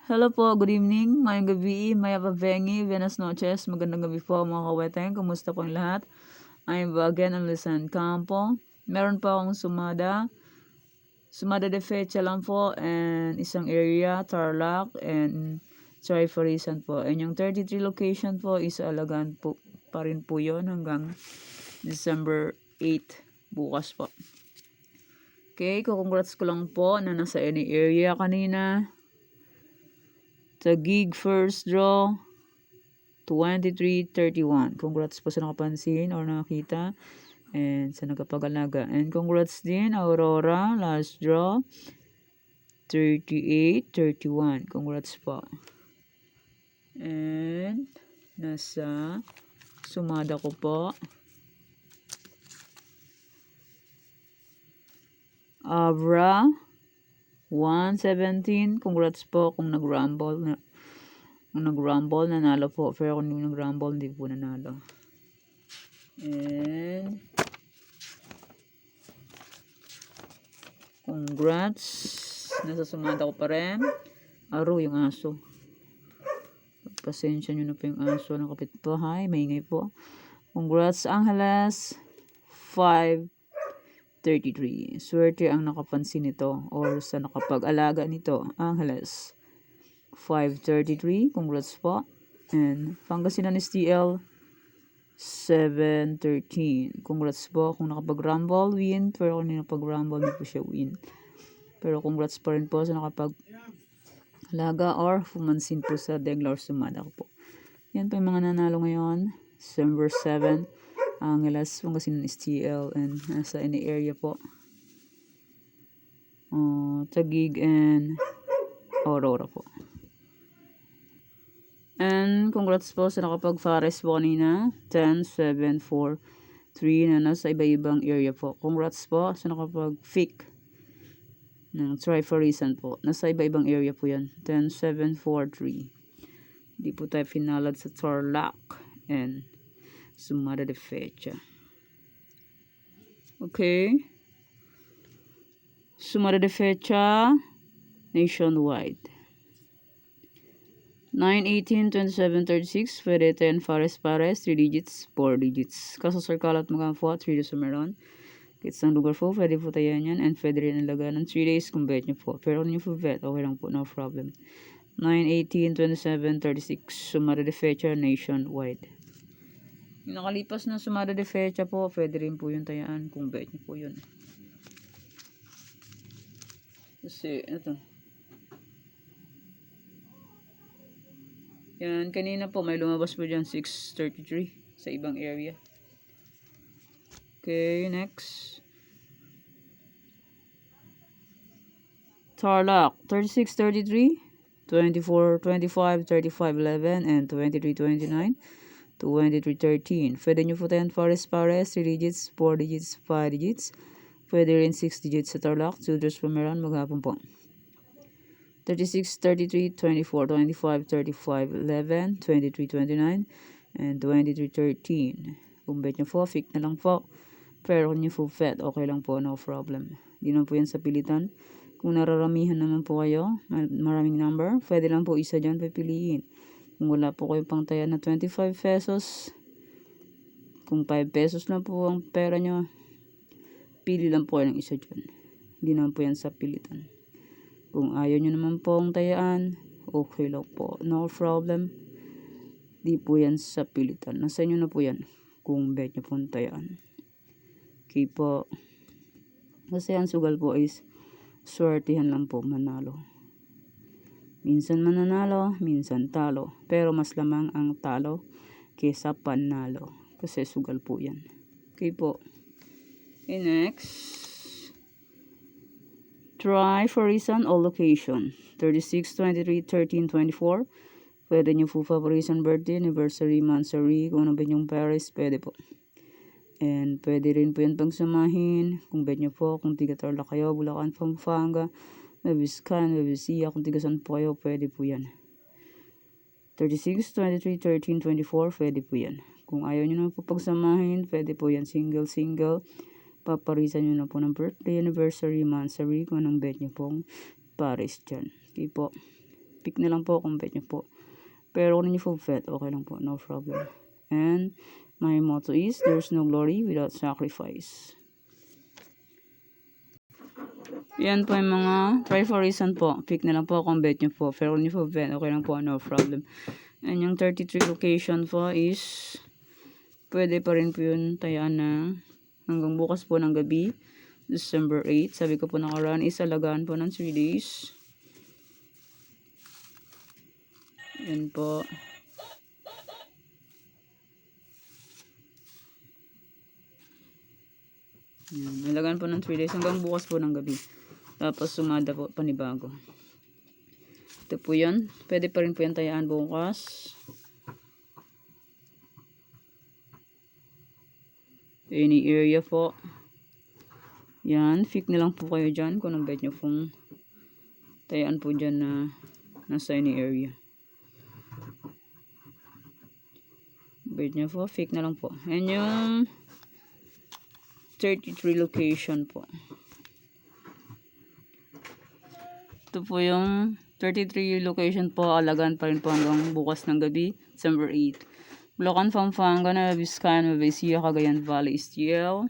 Hello po, good evening, mayong gabi, maya pavengi, buenas noches, magandang gabi po mga kaweteng, kumusta po ang lahat? I'm again on Lisan Campo. Meron pa akong sumada de fecha lang po, and isang area, Tarlac, and Farisan po. And yung 33 location po is alagaan po pa rin po yun hanggang December 8 bukas po. Okay, congrats ko lang po na nasa any area kanina. Taguig first draw 23-31. Congrats po sa nakapansin or nakakita and sa nagapag-alaga. And congrats din Aurora last draw 38-31. Congrats po. And nasa sumada ko po Abra 117. Congrats po kung nag-rumble nanalo po. Pero kung yung nag-rumble, hindi po nanalo. And congrats. Nasa sumada ko pa rin. Aro yung aso. Pasensya nyo na po yung aso ng kapitbahay. Maingay po. Congrats Angeles 533. Swerte ang nakapansin nito or sa nakapag-alaga nito. Angeles 533. Congrats po. And Pangasinan STL 713. Congrats po kung nakapag-rumble, win. Pero kung hindi nakapag-rumble, hindi po siya win. Pero congrats pa rin po sa nakapag-alaga or pumansin po sa Degla or sumada ko po. Yan po yung mga nanalo ngayon. December 7. Angeles, Pangasinan STL, and nasa any area po. Taguig and Aurora po. And congrats po sa nakapag-Fares po kanina. 10, 7, 4, 3 na nasa iba-ibang area po. Congrats po sa nakapag-FIC ng Farisan po. Nasa iba-ibang area po yan. 10, 7, 4, 3. Hindi po tayo finalad sa Tarlac and sumada de fecha. Okay. Sumada de fecha nationwide. 9, 18, 27, 36, pwede 10 pares, 3 digits, 4 digits. Kaso circle at mga po, 3 days meron. Kits ng lugar po, pwede po tayo yan, and pwede rin alaga ng 3 days kung bet nyo po. Pero kung nyo po bet, okay lang po, no problem. 9, 18, 27, 36, sumada de fecha nationwide. Yung nakalipas na sumada de fecha po, pwede rin po yung tayaan kung bet nyo po yun. Kasi, ito. Yan, kanina po may lumabas po dyan 633 sa ibang area. Okay, next. Tarlac, 3633, 24, 25, 35, 11, and 23, 29, 23, 13. Pwede nyo po 10 pares, 3 digits, 4 digits, 5 digits. Pwede rin 6 digits sa Tarlac. Suitors po meron, maghapon po. 36, 33, 24, 25, 35, 11, 23, 29, and 23, 13. Kung bet nyo po, fake na lang po. Pero kung nyo po bet, okay lang po, no problem. Di naman po yan sa pilitan. Kung nararamihan naman po kayo, maraming number, pwede lang po isa dyan pipiliin. Kung wala po kayo pang taya na 25 pesos, kung 5 pesos lang po ang pera nyo, pili lang po kayo ng isa dyan. Di naman po yan sa pilitan. Kung ayaw nyo naman pong tayaan, okay lang po. No problem. Di po yan sa pilitan. Nasa inyo na po yan. Kung bet nyo pong tayaan. Okay po. Kasi ang sugal po is swertihan lang po manalo. Minsan mananalo, minsan talo. Pero mas lamang ang talo kesa panalo. Kasi sugal po yan. Okay po. Okay, next. Try Farisan all location. 36, 23, 13, 24. Pwede nyo po Farisan birthday, anniversary, monthsary. Kung ano ba yung Paris, pwede po. And pwede rin po yan pagsamahin. Kung bet nyo po, kung tiga Tarlac kayo, Bulacan, Pampanga, Nabiscan, Nabisia, kung tiga saan po kayo, pwede po yan. 36, 23, 13, 24, pwede po yan. Kung ayaw nyo na po pagsamahin, pwede po yan single. Paparisan nyo na po ng birthday, anniversary, monthsary, kung anong bet nyo pong Paris dyan. Okay po. Pick na lang po kung bet nyo po. Pero kung nyo po bet, okay lang po, no problem. And my motto is, there's no glory without sacrifice. Yan po yung mga try for reason po. Pick na lang po kung bet nyo po. Pero kung nyo po bet, okay lang po, no problem. And yung 33 location po is, pwede pa rin po yun tayaan na hanggang bukas po ng gabi, December 8. Sabi ko po nakaraan is alagaan po ng 3 days. Yan po. Yan. Alagaan po ng 3 days hanggang bukas po ng gabi. Tapos sumada po panibago. Ito po yan. Pwede pa rin po yan tayaan bukas. Any area po. Yan. Pick na lang po kayo dyan kung ang bet nyo pong tayaan po dyan na nasa any area. Bet nyo po. Pick na lang po. And yung 33 location po. Ito po yung 33 location po. Alagaan pa rin po hanggang bukas ng gabi, December 8. Bulacan, Pampanga, Nueva Vizcaya, Nueva Ecija, Cagayan Valley, STL.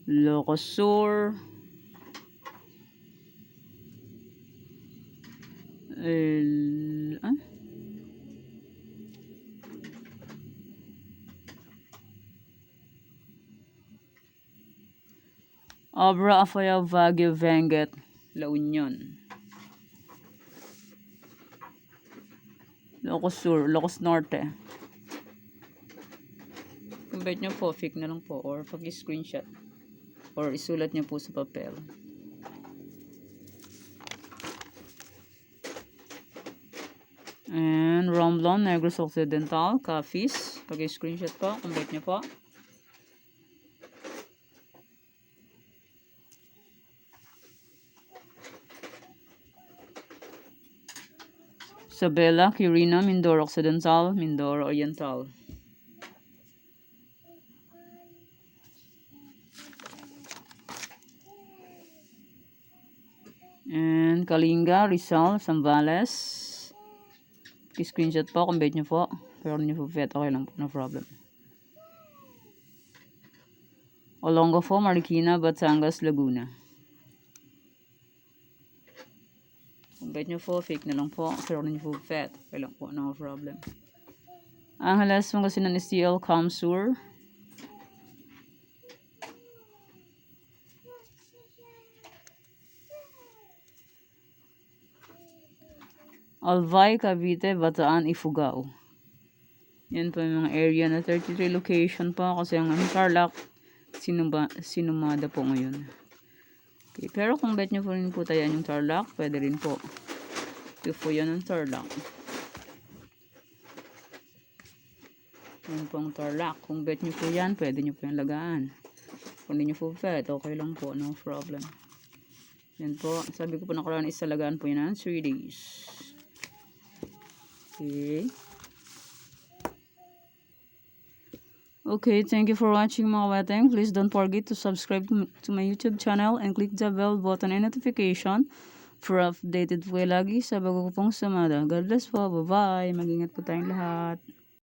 Ilocos Sur. Abra, Afaya, Baguio, Benguet, La Union. Ilocos Sur, Ilocos Norte. Kung bet nyo po, pick na lang po or pag-screenshot or isulat nyo po sa papel. And Romblon, Negros Occidental, Capiz. Pag-screenshot po, kung bet nyo po. Isabela, Quirino, Mindoro Occidental, Mindoro Oriental. And Kalinga, Rizal, Zambales. I-screenshot po kung bet nyo po. Pero nyo po bet, okay lang po, no problem. Olongapo, Marikina, Batangas, Laguna. Kung bet nyo po, fake na lang po. Pero nyo po bet, okay lang po, no problem. Angeles, Pangasinan, STL, Kamsur. Albay, Cavite, Bataan, Ifugao. Yan po yung mga area na 33 location po kasi ang Tarlac, sinumada po ngayon. Okay, pero kung bet nyo po rin po tayo yung Tarlac, pwede rin po. Ito po yan ang Tarlac. Yan po ang Tarlac. Kung bet nyo po yan, pwede nyo po yung lagaan. Kung hindi nyo po bet, okay lang po, no problem. Yan po, sabi ko po nakaraan is lagaan po yan 3 days. Okay. Okay, thank you for watching mga weteng. Please don't forget to subscribe to my YouTube channel and click the bell button and notification for updated po lagi sa bago ko pong sumada. God bless po. Bye-bye. Mag-ingat po tayong lahat.